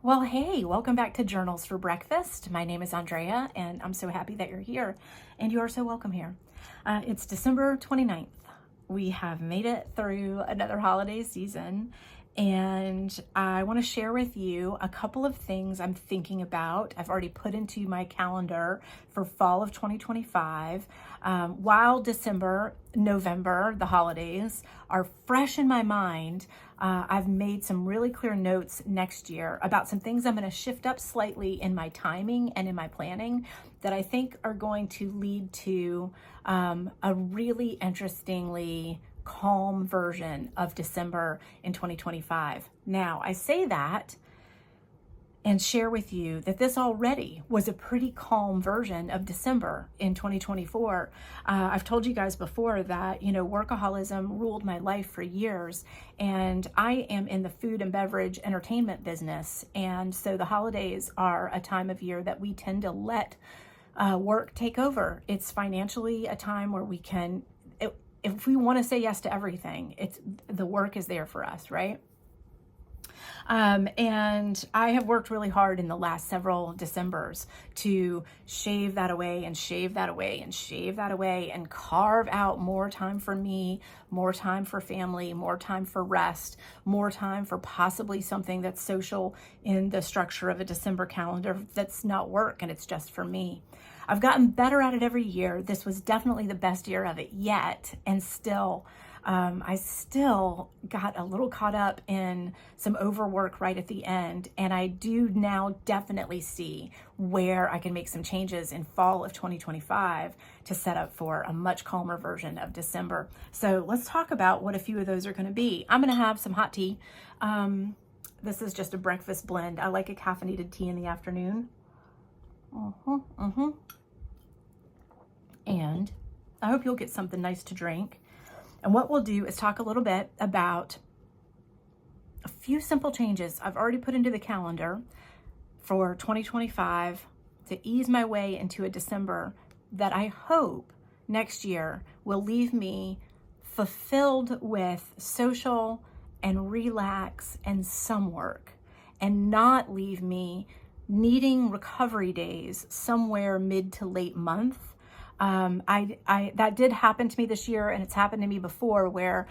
Well, hey, welcome back to Journals for Breakfast. My name is Andrea, and I'm so happy that you're here, and you are so welcome here. It's December 29th. We have made it through another holiday season, and I want to share with you a couple of things I'm thinking about. I've already put into my calendar for fall of 2025. While December, November, the holidays are fresh in my mind, I've made some really clear notes next year about some things I'm going to shift up slightly in my timing and in my planning that I think are going to lead to a really interestingly calm version of December in 2025. Now, I say that and share with you that this already was a pretty calm version of December in 2024. I've told you guys before that, workaholism ruled my life for years, and I am in the food and beverage entertainment business. And so the holidays are a time of year that we tend to let work take over. It's financially a time where we can, if we want to say yes to everything, the work is there for us, right? And I have worked really hard in the last several Decembers to shave that away and shave that away and shave that away and carve out more time for me, more time for family, more time for rest, more time for possibly something that's social in the structure of a December calendar that's not work and it's just for me. I've gotten better at it every year. This was definitely the best year of it yet, and still I still got a little caught up in some overwork right at the end, and I do now definitely see where I can make some changes in fall of 2025 to set up for a much calmer version of December. So let's talk about what a few of those are going to be. I'm going to have some hot tea. This is just a breakfast blend. I like a caffeinated tea in the afternoon. And I hope you'll get something nice to drink. And what we'll do is talk a little bit about a few simple changes I've already put into the calendar for 2025 to ease my way into a December that I hope next year will leave me fulfilled with social and relax and some work, and not leave me needing recovery days somewhere mid to late month. That did happen to me this year, and it's happened to me before where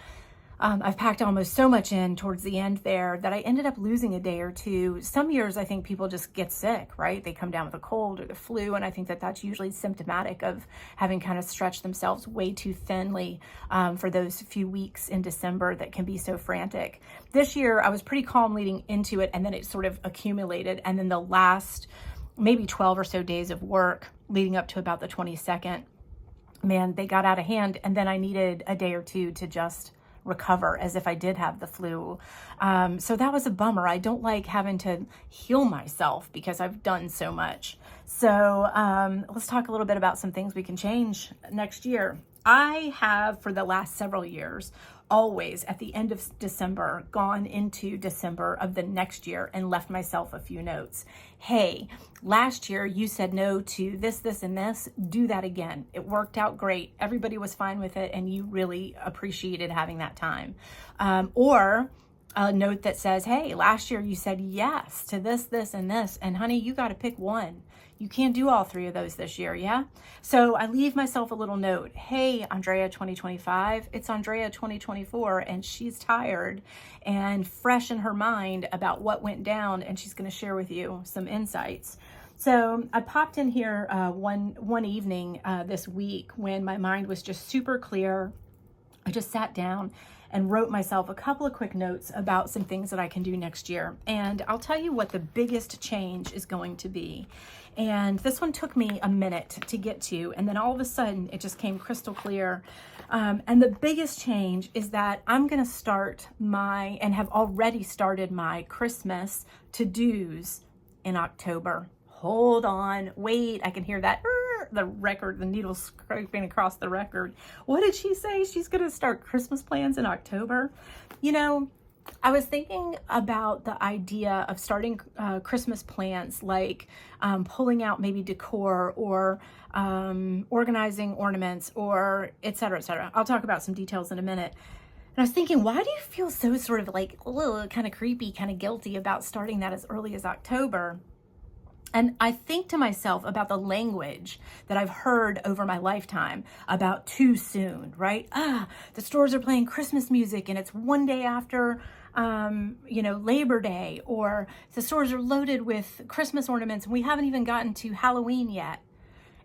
I've packed almost so much in towards the end there that I ended up losing a day or two. Some years I think people just get sick, right? They come down with a cold or the flu, and I think that that's usually symptomatic of having kind of stretched themselves way too thinly for those few weeks in December that can be so frantic. This year I was pretty calm leading into it, and then it sort of accumulated, and then the last maybe 12 or so days of work leading up to about the 22nd, man, they got out of hand. And then I needed a day or two to just recover as if I did have the flu. So that was a bummer. I don't like having to heal myself because I've done so much. So let's talk a little bit about some things we can change next year. I have, for the last several years, always at the end of December gone into December of the next year and left myself a few notes. Hey, last year you said no to this, and this. Do that again. It worked out great. Everybody was fine with it, and you really appreciated having that time. Or a note that says, hey, last year you said yes to this, and this, and honey, you got to pick one. You can't do all three of those this year, yeah? So I leave myself a little note. Hey, Andrea 2025, it's Andrea 2024, and she's tired and fresh in her mind about what went down, and she's going to share with you some insights. So I popped in here one evening this week when my mind was just super clear. I just sat down and wrote myself a couple of quick notes about some things that I can do next year. And I'll tell you what the biggest change is going to be. And this one took me a minute to get to, and then all of a sudden it just came crystal clear. And the biggest change is that I'm going to start and have already started my Christmas to-dos in October. Hold on, wait, I can hear that. The record, the needle scraping across the record. What did she say? She's going to start Christmas plans in October. I was thinking about the idea of starting Christmas plans, like pulling out maybe decor or organizing ornaments or et cetera, et cetera. I'll talk about some details in a minute. And I was thinking, why do you feel so sort of like, ugh, kind of creepy, kind of guilty about starting that as early as October? And I think to myself about the language that I've heard over my lifetime about too soon, right? The stores are playing Christmas music and it's one day after, Labor Day, or the stores are loaded with Christmas ornaments and we haven't even gotten to Halloween yet.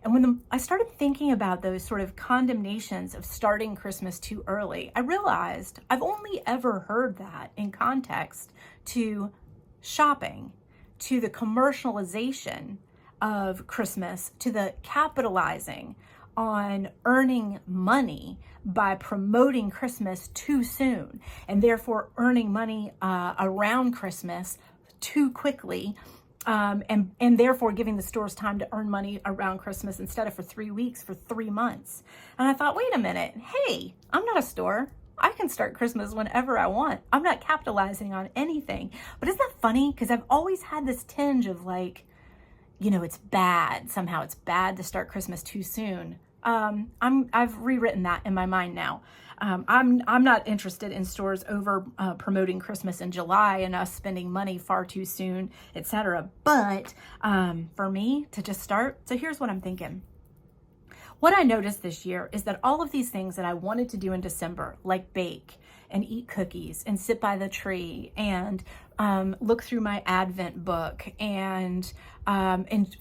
And when I started thinking about those sort of condemnations of starting Christmas too early, I realized I've only ever heard that in context to shopping, to the commercialization of Christmas, to the capitalizing on earning money by promoting Christmas too soon, and therefore earning money around Christmas too quickly. And therefore giving the stores time to earn money around Christmas instead of for 3 weeks, for 3 months. And I thought, wait a minute, hey, I'm not a store. I can start Christmas whenever I want. I'm not capitalizing on anything. But isn't that funny? Because I've always had this tinge of like, it's bad. Somehow it's bad to start Christmas too soon. I've rewritten that in my mind now. I'm not interested in stores over promoting Christmas in July and us spending money far too soon, etc. But for me to just start, so here's what I'm thinking. What I noticed this year is that all of these things that I wanted to do in December, like bake and eat cookies and sit by the tree and look through my Advent book and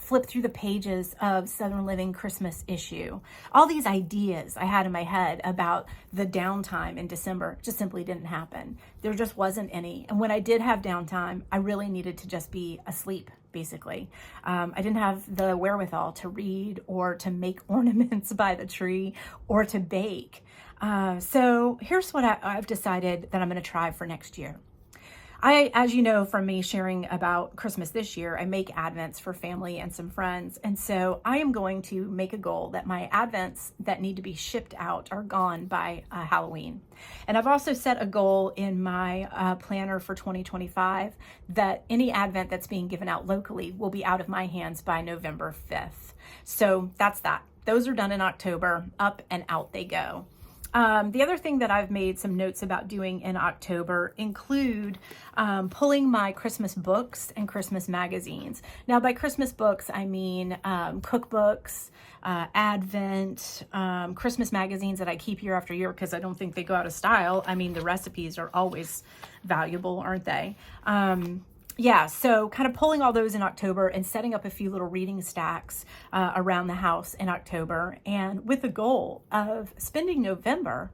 flip through the pages of Southern Living Christmas issue. All these ideas I had in my head about the downtime in December just simply didn't happen. There just wasn't any. And when I did have downtime, I really needed to just be asleep, basically. I didn't have the wherewithal to read or to make ornaments by the tree or to bake. So here's what I've decided that I'm going to try for next year. As you know from me sharing about Christmas this year, I make Advents for family and some friends. And so I am going to make a goal that my Advents that need to be shipped out are gone by Halloween. And I've also set a goal in my planner for 2025 that any Advent that's being given out locally will be out of my hands by November 5th. So that's that. Those are done in October. Up and out they go. The other thing that I've made some notes about doing in October include pulling my Christmas books and Christmas magazines. Now, by Christmas books, I mean cookbooks, Advent, Christmas magazines that I keep year after year because I don't think they go out of style. I mean, the recipes are always valuable, aren't they? So kind of pulling all those in October and setting up a few little reading stacks around the house in October, and with the goal of spending November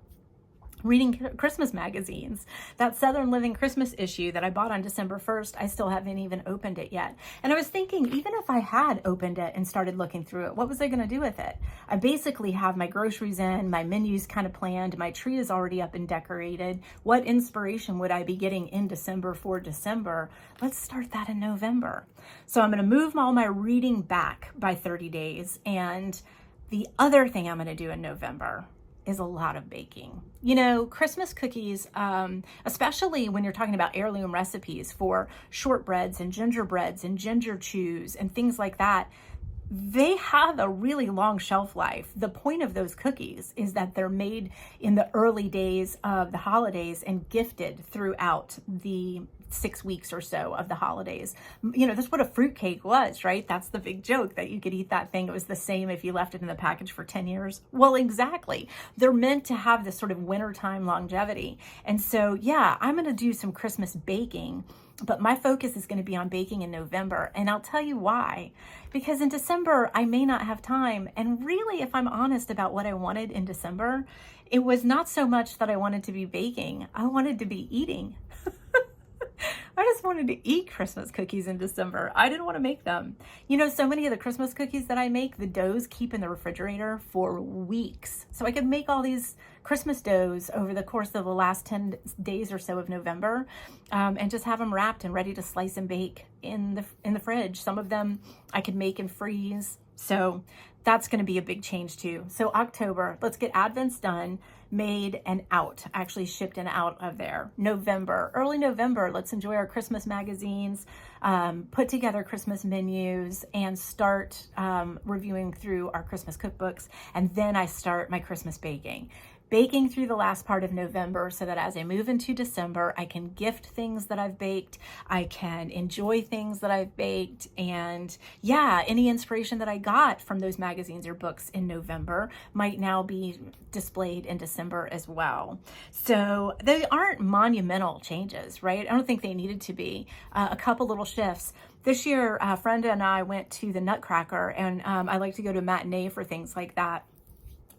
reading Christmas magazines. That Southern Living Christmas issue that I bought on December 1st, I still haven't even opened it yet. And I was thinking, even if I had opened it and started looking through it, what was I going to do with it? I basically have my groceries in, my menus kind of planned, my tree is already up and decorated. What inspiration would I be getting in December for December? Let's start that in November. So I'm going to move all my reading back by 30 days. And the other thing I'm going to do in November is a lot of baking. Christmas cookies, especially when you're talking about heirloom recipes for shortbreads and gingerbreads and ginger chews and things like that, they have a really long shelf life. The point of those cookies is that they're made in the early days of the holidays and gifted throughout the 6 weeks or so of the holidays. That's what a fruitcake was, right? That's the big joke, that you could eat that thing. It was the same if you left it in the package for 10 years. Well, exactly. They're meant to have this sort of wintertime longevity. And so, I'm going to do some Christmas baking, but my focus is going to be on baking in November. And I'll tell you why. Because in December, I may not have time. And really, if I'm honest about what I wanted in December, it was not so much that I wanted to be baking. I wanted to be eating. I just wanted to eat Christmas cookies in December. I didn't want to make them. So many of the Christmas cookies that I make, the doughs keep in the refrigerator for weeks. So I could make all these Christmas doughs over the course of the last 10 days or so of November, and just have them wrapped and ready to slice and bake in the fridge. Some of them I could make and freeze. So that's going to be a big change too. So October, let's get Advents done, made and out, actually shipped and out of there. November, early November, let's enjoy our Christmas magazines, put together Christmas menus, and start reviewing through our Christmas cookbooks. And then I start my Christmas baking. baking through the last part of November so that as I move into December, I can gift things that I've baked. I can enjoy things that I've baked. And yeah, any inspiration that I got from those magazines or books in November might now be displayed in December as well. So they aren't monumental changes, right? I don't think they needed to be. A couple little shifts. This year, Brenda and I went to the Nutcracker, and I like to go to a matinee for things like that.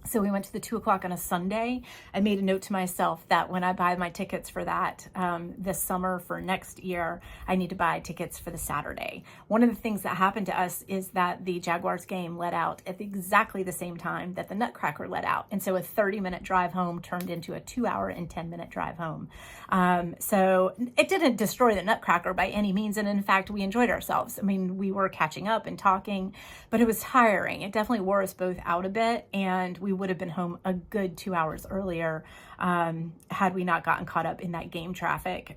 So we went to the 2 o'clock on a Sunday. I made a note to myself that when I buy my tickets for that this summer for next year, I need to buy tickets for the Saturday. One of the things that happened to us is that the Jaguars game let out at exactly the same time that the Nutcracker let out. And so a 30-minute drive home turned into a 2-hour and 10-minute drive home. So it didn't destroy the Nutcracker by any means. And in fact, we enjoyed ourselves. I mean, we were catching up and talking, but it was tiring. It definitely wore us both out a bit, and we would have been home a good 2 hours earlier had we not gotten caught up in that game traffic,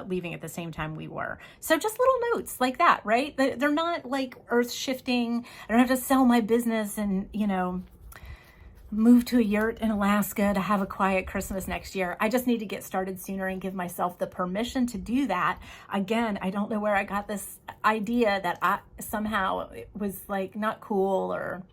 leaving at the same time we were. So just little notes like that, right? They're not like earth shifting. I don't have to sell my business and, you know, move to a yurt in Alaska to have a quiet Christmas next year. I just need to get started sooner and give myself the permission to do that. Again, I don't know where I got this idea that I somehow it was like not cool, or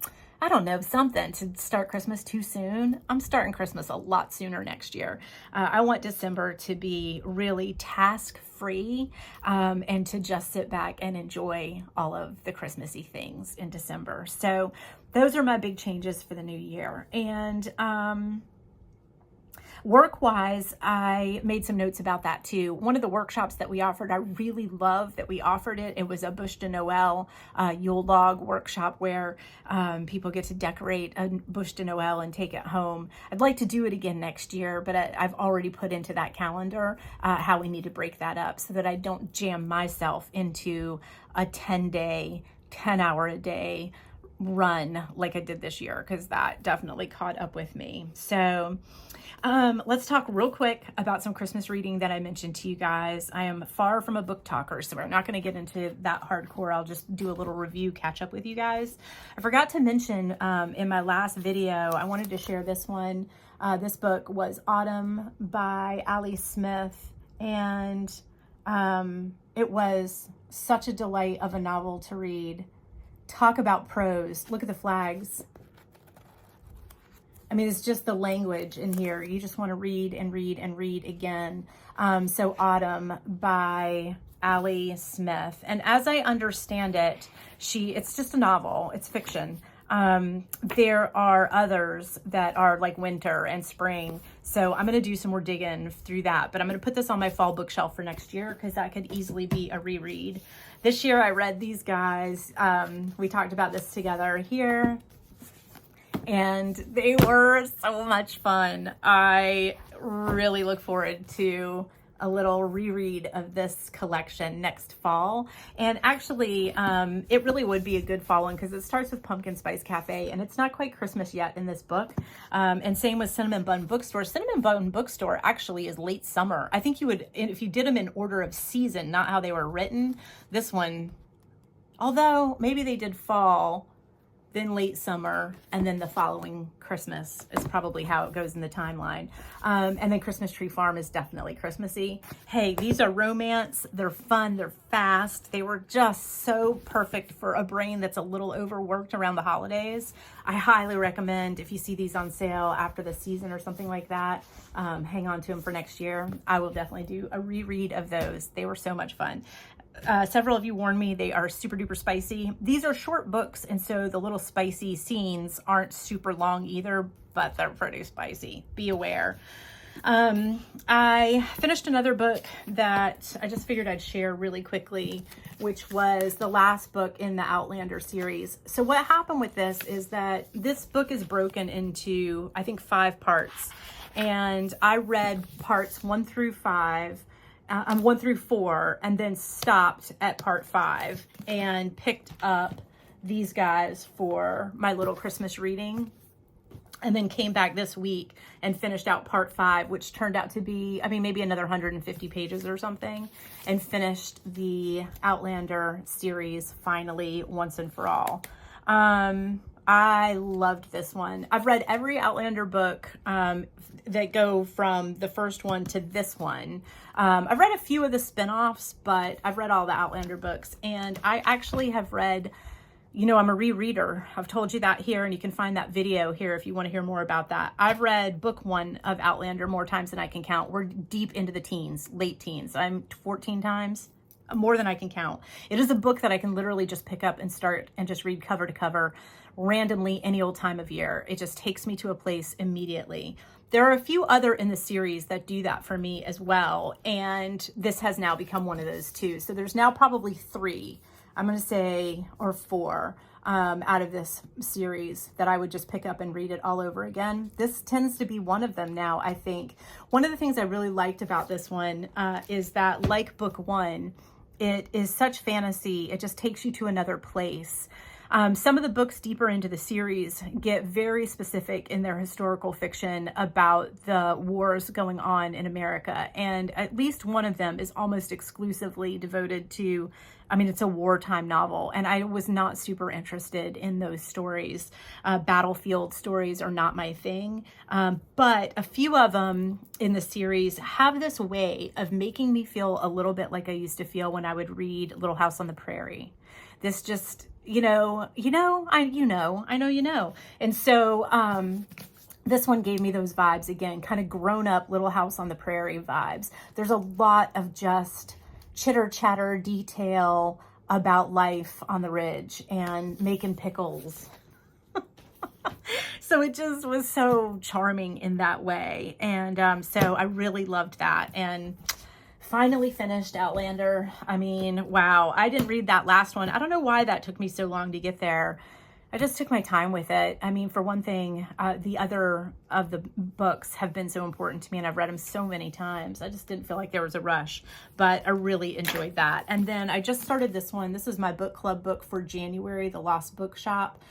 I don't know, something to start Christmas too soon. I'm starting Christmas a lot sooner next year. I want December to be really task-free and to just sit back and enjoy all of the Christmassy things in December. So those are my big changes for the new year. And work-wise, I made some notes about that too. One of the workshops that we offered, I really love that we offered it. It was a Bûche de Noël Yule log workshop where people get to decorate a Bûche de Noël and take it home. I'd like to do it again next year, but I've already put into that calendar how we need to break that up so that I don't jam myself into a 10-day, 10-hour-a-day run like I did this year, because that definitely caught up with me. So let's talk real quick about some Christmas reading that I mentioned to you guys. I am far from a book talker, so we're not going to get into that hardcore. I'll just do a little review, catch up with you guys. I forgot to mention in my last video, I wanted to share this one. This book was Autumn by Ali Smith, and it was such a delight of a novel to read. Talk about prose. Look at the flags. I mean, it's just the language in here. You just want to read and read and read again. So Autumn by Ali Smith. And as I understand it, it's just a novel. It's fiction. There are others that are like winter and spring. So I'm going to do some more digging through that. But I'm going to put this on my fall bookshelf for next year because that could easily be a reread. This year I read these guys. We talked about this together here. And they were so much fun. I really look forward to a little reread of this collection next fall. And actually, it really would be a good fall one because it starts with Pumpkin Spice Cafe, and it's not quite Christmas yet in this book. And same with Cinnamon Bun Bookstore. Cinnamon Bun Bookstore actually is late summer. I think you would, if you did them in order of season, not how they were written, this one, although maybe they did fall, then late summer, and then the following Christmas is probably how it goes in the timeline. And then Christmas Tree Farm is definitely Christmassy. Hey, these are romance. They're fun. They're fast. They were just so perfect for a brain that's a little overworked around the holidays. I highly recommend, if you see these on sale after the season or something like that, hang on to them for next year. I will definitely do a reread of those. They were so much fun. Several of you warned me they are super duper spicy. These are short books, and so the little spicy scenes aren't super long either, but they're pretty spicy. Be aware. I finished another book that I just figured I'd share really quickly, which was the last book in the Outlander series. So what happened with this is that this book is broken into, I think, 5 parts, and I read parts 1 through 4, and then stopped at part 5 and picked up these guys for my little Christmas reading, and then came back this week and finished out part 5, which turned out to be, I mean, maybe another 150 pages or something, and finished the Outlander series finally once and for all. I loved this one. I've read every Outlander book that go from the first one to this one. I've read a few of the spinoffs, but I've read all the Outlander books. And I actually have read, you know, I'm a rereader. I've told you that here, and you can find that video here if you want to hear more about that. I've read book 1 of Outlander more times than I can count. We're deep into the teens, late teens. I'm 14 times, more than I can count. It is a book that I can literally just pick up and start and just read cover to cover randomly any old time of year. It just takes me to a place immediately. There are a few other in the series that do that for me as well, and this has now become one of those too. So there's now probably 3, I'm going to say, or 4 out of this series that I would just pick up and read it all over again. This tends to be one of them now, I think. One of the things I really liked about this one is that, like book 1, it is such fantasy. It just takes you to another place. Some of the books deeper into the series get very specific in their historical fiction about the wars going on in America. And at least one of them is almost exclusively devoted to, I mean, it's a wartime novel. And I was not super interested in those stories. Battlefield stories are not my thing. But a few of them in the series have this way of making me feel a little bit like I used to feel when I would read Little House on the Prairie. This just, I know. And so this one gave me those vibes again, kind of grown up Little House on the Prairie vibes. There's a lot of just chitter chatter detail about life on the ridge and making pickles. So it just was so charming in that way. And so I really loved that. And finally finished Outlander. I mean, wow. I didn't read that last one. I don't know why that took me so long to get there. I just took my time with it. I mean, for one thing, the other of the books have been so important to me, and I've read them so many times. I just didn't feel like there was a rush, but I really enjoyed that. And then I just started this one. This is my book club book for January, The Lost Bookshop.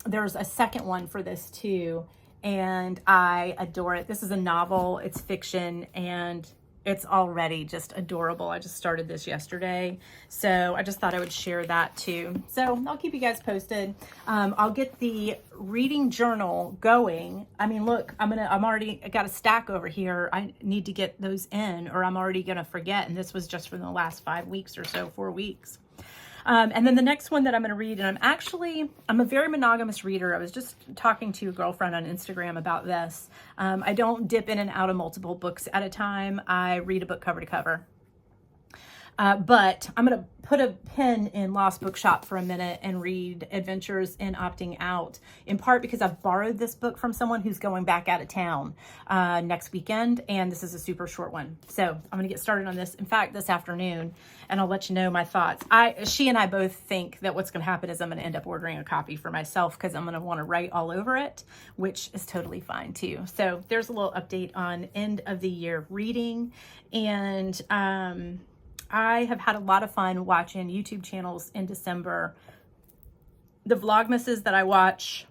There's a second one for this too, and I adore it. This is a novel. It's fiction, and it's already just adorable. I just started this yesterday, so I just thought I would share that too. So I'll keep you guys posted. I'll get the reading journal going. I mean, look, I got a stack over here. I need to get those in, or I'm already gonna forget. And this was just from the last 5 weeks or so, 4 weeks. And then the next one that I'm going to read, and I'm a very monogamous reader. I was just talking to a girlfriend on Instagram about this. I don't dip in and out of multiple books at a time. I read a book cover to cover. But I'm going to put a pin in Lost Bookshop for a minute and read Adventures in Opting Out, in part because I've borrowed this book from someone who's going back out of town next weekend, and this is a super short one. So I'm going to get started on this, in fact, this afternoon, and I'll let you know my thoughts. She and I both think that what's going to happen is I'm going to end up ordering a copy for myself because I'm going to want to write all over it, which is totally fine too. So there's a little update on end of the year reading, and I have had a lot of fun watching YouTube channels in December. The Vlogmases that I watch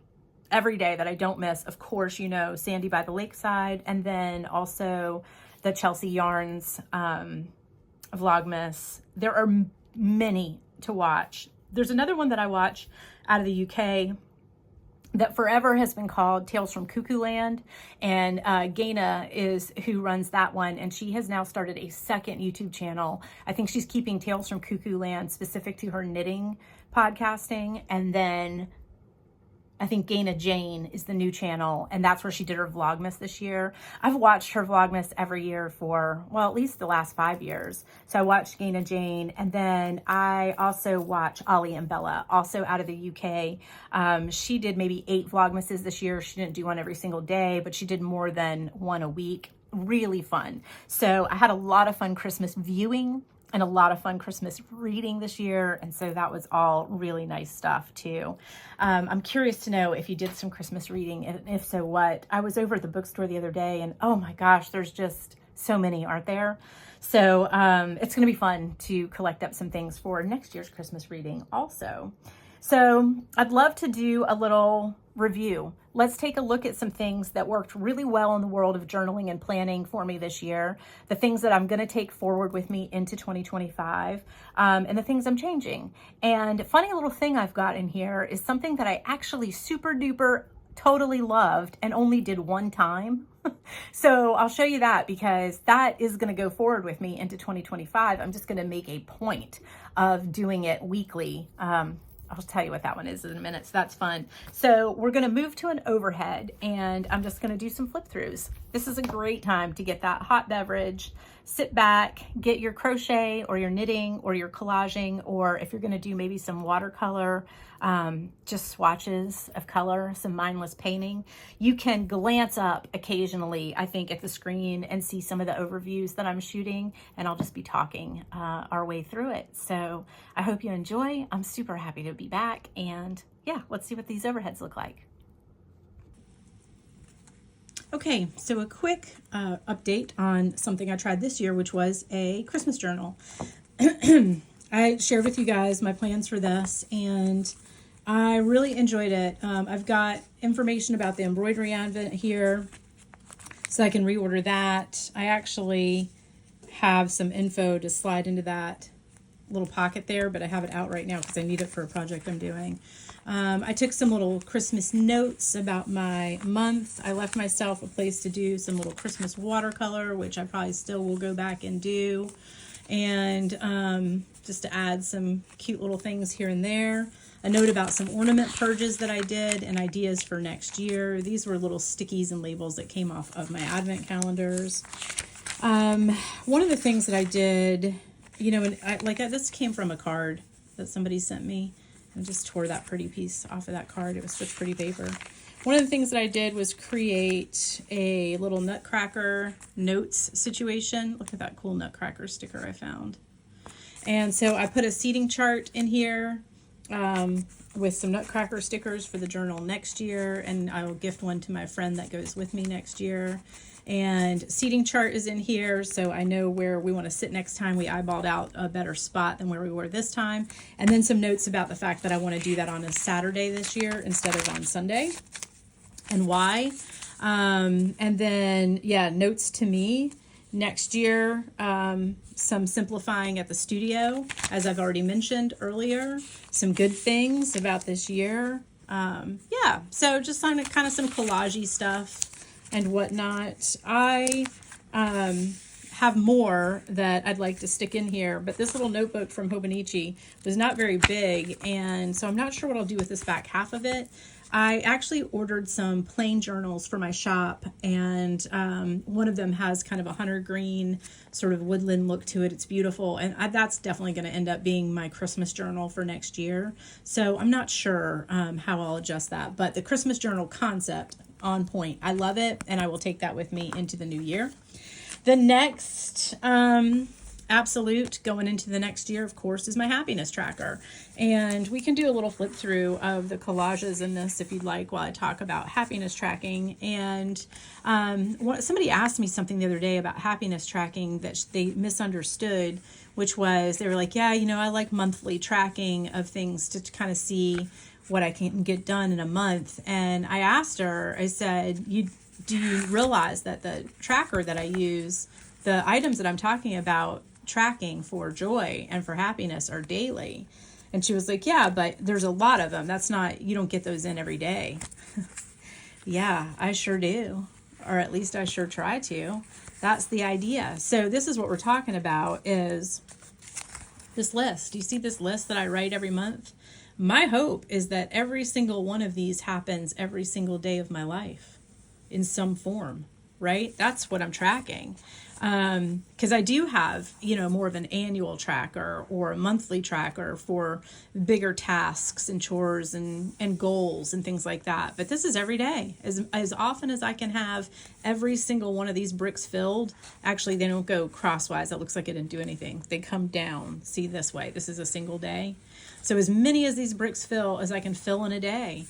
every day that I don't miss, of course, you know, Sandy by the Lakeside, and then also the Chelsea Yarns Vlogmas. There are many to watch. There's another one that I watch out of the UK that forever has been called Tales from Cuckoo Land, and Gaina is who runs that one, and she has now started a second YouTube channel. I think she's keeping Tales from Cuckoo Land specific to her knitting podcasting, and then I think Gaina Jane is the new channel, and that's where she did her Vlogmas this year. I've watched her Vlogmas every year for, well, at least the last 5 years. So I watched Gaina Jane, and then I also watch Ollie and Bella, also out of the UK. She did maybe 8 Vlogmases this year. She didn't do one every single day, but she did more than one a week. Really fun. So I had a lot of fun Christmas viewing and a lot of fun Christmas reading this year. And so that was all really nice stuff too. I'm curious to know if you did some Christmas reading, and if so, what. I was over at the bookstore the other day, and oh my gosh, there's just so many, aren't there? So it's going to be fun to collect up some things for next year's Christmas reading also. So I'd love to do a little review. Let's take a look at some things that worked really well in the world of journaling and planning for me this year, the things that I'm going to take forward with me into 2025, and the things I'm changing. And a funny little thing I've got in here is something that I actually super duper totally loved and only did one time. So I'll show you that because that is going to go forward with me into 2025. I'm just going to make a point of doing it weekly. I'll tell you what that one is in a minute, so that's fun. So we're gonna move to an overhead and I'm just gonna do some flip throughs. This is a great time to get that hot beverage, sit back, get your crochet or your knitting or your collaging, or if you're gonna do maybe some watercolor, just swatches of color, some mindless painting. You can glance up occasionally, I think, at the screen and see some of the overviews that I'm shooting, and I'll just be talking our way through it. So I hope you enjoy. I'm super happy to be back, and yeah, let's see what these overheads look like. Okay, so a quick update on something I tried this year, which was a Christmas journal. I shared with you guys my plans for this, and I really enjoyed it. I've got information about the embroidery advent here, so I can reorder that. I actually have some info to slide into that little pocket there, but I have it out right now because I need it for a project I'm doing. I took some little Christmas notes about my month. I left myself a place to do some little Christmas watercolor, which I probably still will go back and do. And just to add some cute little things here and there. A note about some ornament purges that I did and ideas for next year. These were little stickies and labels that came off of my advent calendars. One of the things that I did, you know, this came from a card that somebody sent me. I just tore that pretty piece off of that card. It was such pretty paper. One of the things that I did was create a little Nutcracker notes situation. Look at that cool Nutcracker sticker I found. And so I put a seating chart in here with some Nutcracker stickers for the journal next year, and I will gift one to my friend that goes with me next year. And seating chart is in here, so I know where we want to sit next time. We eyeballed out a better spot than where we were this time. And then some notes about the fact that I want to do that on a Saturday this year instead of on Sunday, and why. And then, yeah, notes to me. Next year, some simplifying at the studio, as I've already mentioned earlier. Some good things about this year. Yeah, so just kind of some collage-y stuff and whatnot. I have more that I'd like to stick in here, but this little notebook from Hobonichi was not very big, and so I'm not sure what I'll do with this back half of it. I actually ordered some plain journals for my shop, and one of them has kind of a hunter green sort of woodland look to it. It's beautiful, and that's definitely going to end up being my Christmas journal for next year. So I'm not sure how I'll adjust that, but the Christmas journal concept, on point. I love it, and I will take that with me into the new year. The next absolute going into the next year, of course, is my happiness tracker. And we can do a little flip through of the collages in this if you'd like while I talk about happiness tracking. And somebody asked me something the other day about happiness tracking that they misunderstood, which was, they were like, yeah, you know, I like monthly tracking of things to kind of see what I can get done in a month. And I asked her, I said, do you realize that the tracker that I use, the items that I'm talking about tracking for joy and for happiness are daily? And she was like, yeah, but there's a lot of them. That's not, you don't get those in every day. Yeah, I sure do. Or at least I sure try to. That's the idea. So this is what we're talking about, is this list. Do you see this list that I write every month? My hope is that every single one of these happens every single day of my life in some form, right? That's what I'm tracking. Because I do have, you know, more of an annual tracker or a monthly tracker for bigger tasks and chores and goals and things like that. But this is every day. As often as I can have every single one of these bricks filled. Actually, they don't go crosswise. That looks like it didn't do anything. They come down. See, this way. This is a single day. So as many as these bricks fill as I can fill in a day.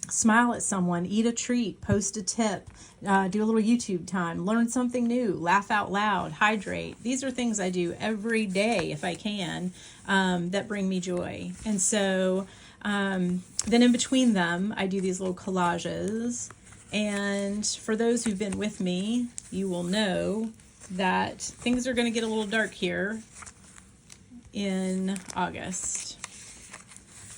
Smile at someone, eat a treat, post a tip, do a little YouTube time, learn something new, laugh out loud, hydrate. These are things I do every day if I can, that bring me joy. And so Then in between them, I do these little collages. And for those who've been with me, you will know that things are going to get a little dark here in August.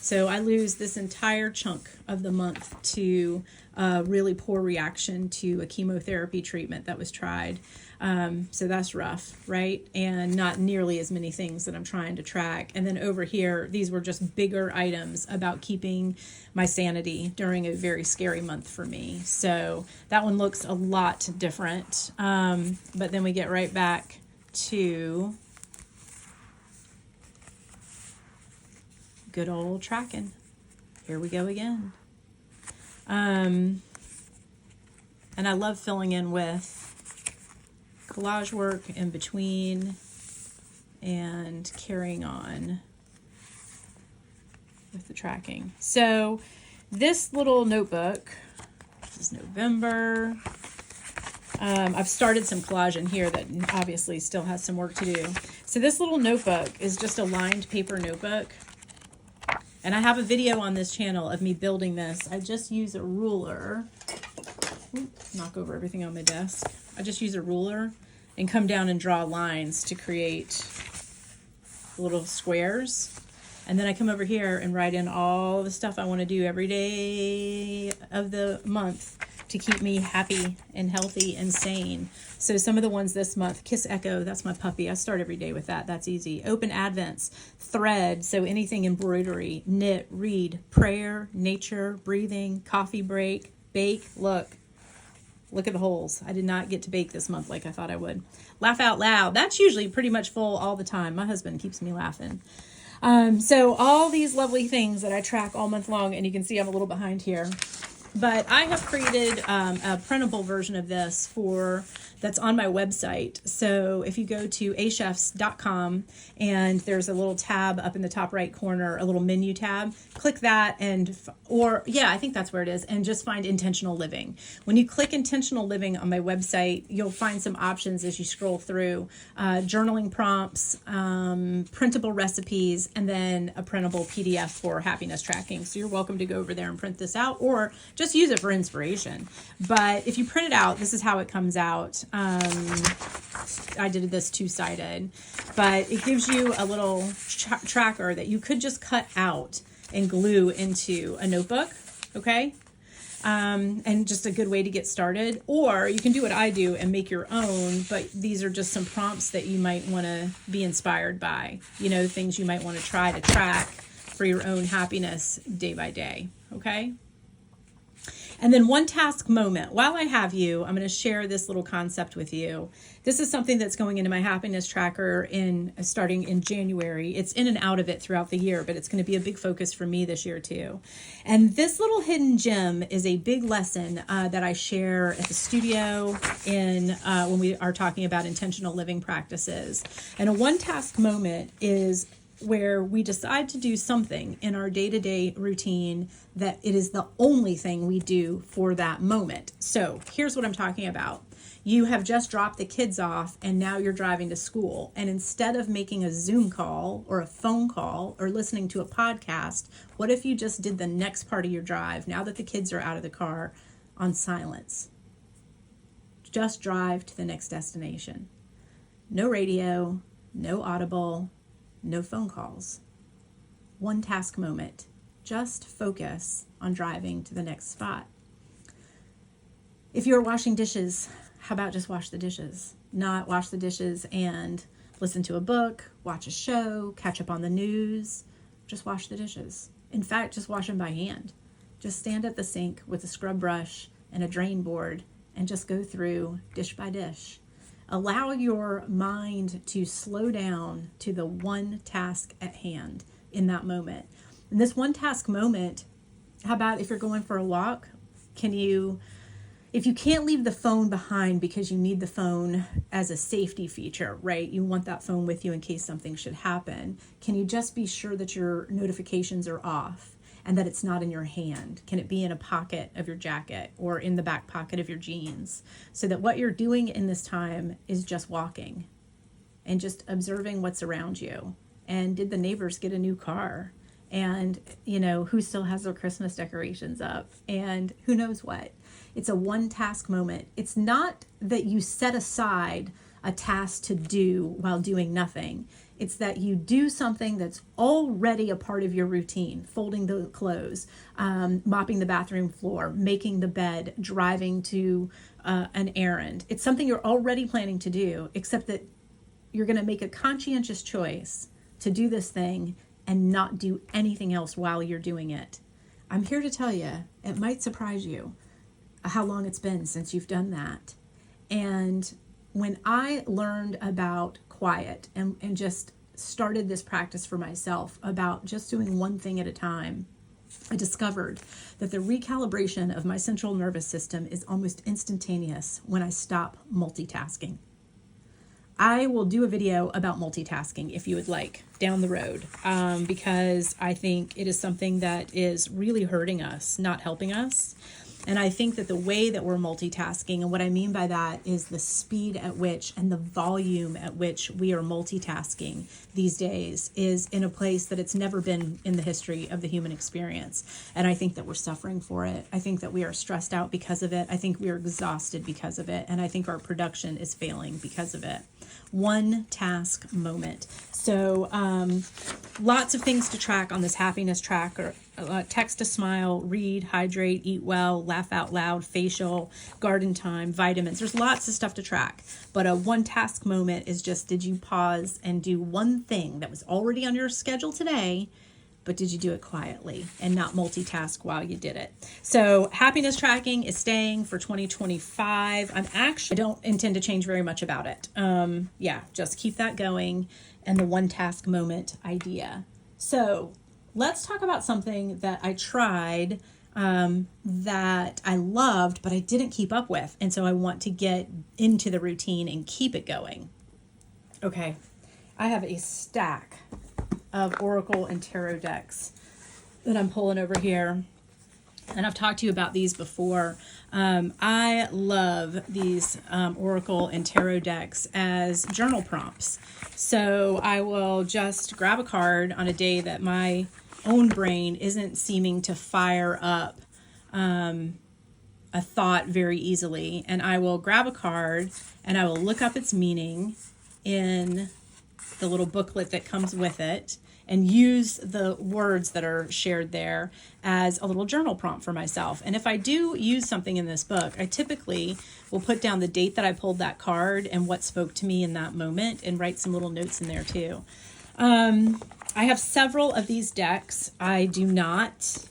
So I lose this entire chunk of the month to a really poor reaction to a chemotherapy treatment that was tried. So that's rough, right? And not nearly as many things that I'm trying to track. And then over here, these were just bigger items about keeping my sanity during a very scary month for me. So that one looks a lot different. But then we get right back to good old tracking. Here we go again. And I love filling in with collage work in between and carrying on with the tracking. So this little notebook, this is November. I've started some collage in here that obviously still has some work to do. So this little notebook is just a lined paper notebook. And I have a video on this channel of me building this. I just use a ruler. Knock over everything on my desk. I just use a ruler and come down and draw lines to create little squares. And then I come over here and write in all the stuff I want to do every day of the month to keep me happy and healthy and sane. So some of the ones this month, Kiss Echo, that's my puppy. I start every day with that. That's easy. Open Advents, thread, so anything embroidery, knit, read, prayer, nature, breathing, coffee break, bake. Look at the holes. I did not get to bake this month like I thought I would. Laugh out loud. That's usually pretty much full all the time. My husband keeps me laughing. So all these lovely things that I track all month long, and you can see I'm a little behind here. But I have created a printable version of this that's on my website. So if you go to achefs.com and there's a little tab up in the top right corner, a little menu tab, click that I think that's where it is, and just find intentional living. When you click intentional living on my website, you'll find some options as you scroll through, journaling prompts, printable recipes, and then a printable PDF for happiness tracking. So you're welcome to go over there and print this out, or just use it for inspiration. But if you print it out, this is how it comes out. I did this two-sided, but it gives you a little tracker that you could just cut out and glue into a notebook, okay? And just a good way to get started. Or you can do what I do and make your own, but these are just some prompts that you might want to be inspired by, things you might want to try to track for your own happiness day by day, okay? And then one task moment. While I have you, I'm going to share this little concept with you. This is something that's going into my happiness tracker starting in January. It's in and out of it throughout the year, but it's going to be a big focus for me this year too. And this little hidden gem is a big lesson that I share at the studio when we are talking about intentional living practices. And a one task moment is where we decide to do something in our day-to-day routine that it is the only thing we do for that moment. So here's what I'm talking about. You have just dropped the kids off and now you're driving to school. And instead of making a Zoom call or a phone call or listening to a podcast, what if you just did the next part of your drive, now that the kids are out of the car, on silence? Just drive to the next destination. No radio, no Audible, no phone calls. One task moment. Just focus on driving to the next spot. If you're washing dishes, how about just wash the dishes? Not wash the dishes and listen to a book, watch a show, catch up on the news. Just wash the dishes. In fact, just wash them by hand. Just stand at the sink with a scrub brush and a drain board and just go through dish by dish. Allow your mind to slow down to the one task at hand in that moment. In this one task moment, how about if you're going for a walk, if you can't leave the phone behind because you need the phone as a safety feature, right? You want that phone with you in case something should happen. Can you just be sure that your notifications are off and that it's not in your hand? Can it be in a pocket of your jacket or in the back pocket of your jeans? So that what you're doing in this time is just walking and just observing what's around you. And did the neighbors get a new car? and, you know, who still has their Christmas decorations up, and who knows what. It's a one task moment. It's not that you set aside a task to do while doing nothing. It's that you do something that's already a part of your routine: folding the clothes, mopping the bathroom floor, making the bed, driving to an errand. It's something you're already planning to do, except that you're going to make a conscientious choice to do this thing and not do anything else while you're doing it. I'm here to tell you, it might surprise you how long it's been since you've done that. And when I learned about quiet and just started this practice for myself about just doing one thing at a time, I discovered that the recalibration of my central nervous system is almost instantaneous when I stop multitasking. I will do a video about multitasking if you would like down the road, because I think it is something that is really hurting us, not helping us. And I think that the way that we're multitasking, and what I mean by that is the speed at which and the volume at which we are multitasking these days, is in a place that it's never been in the history of the human experience. And I think that we're suffering for it. I think that we are stressed out because of it. I think we are exhausted because of it. And I think our production is failing because of it. One task moment. So lots of things to track on this happiness tracker. Text a smile, read, hydrate, eat well, laugh out loud, facial, garden time, vitamins. There's lots of stuff to track. But a one task moment is just, did you pause and do one thing that was already on your schedule today, but did you do it quietly and not multitask while you did it? So happiness tracking is staying for 2025. I don't intend to change very much about it. Just keep that going, and the one task moment idea. So let's talk about something that I tried that I loved, but I didn't keep up with. And so I want to get into the routine and keep it going. Okay, I have a stack of Oracle and Tarot decks that I'm pulling over here. And I've talked to you about these before. I love these Oracle and Tarot decks as journal prompts. So I will just grab a card on a day that my own brain isn't seeming to fire up a thought very easily. And I will grab a card and I will look up its meaning in the little booklet that comes with it, and use the words that are shared there as a little journal prompt for myself. And if I do use something in this book, I typically will put down the date that I pulled that card and what spoke to me in that moment, and write some little notes in there too. I have several of these decks. I do not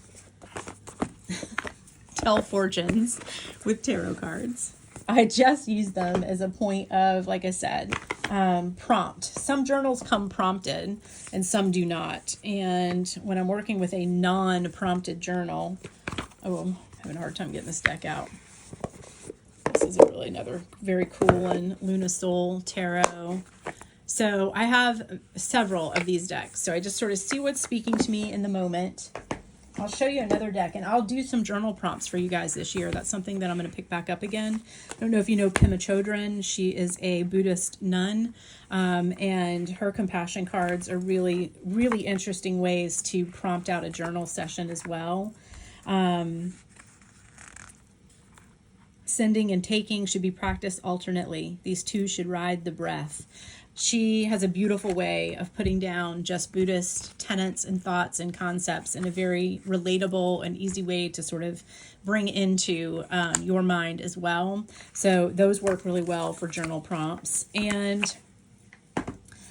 tell fortunes with tarot cards. I just use them as a point of, like I said, prompt. Some journals come prompted and some do not. And when I'm working with a non-prompted journal, I'm having a hard time getting this deck out. This is really another very cool one, Luna Soul Tarot. So I have several of these decks. So I just sort of see what's speaking to me in the moment. I'll show you another deck, and I'll do some journal prompts for you guys this year. That's something that I'm going to pick back up again. I don't know if you know Pema Chodron. She is a Buddhist nun, and her compassion cards are really, really interesting ways to prompt out a journal session as well. Sending and taking should be practiced alternately. These two should ride the breath. She has a beautiful way of putting down just Buddhist tenets and thoughts and concepts in a very relatable and easy way to sort of bring into your mind as well. So those work really well for journal prompts. And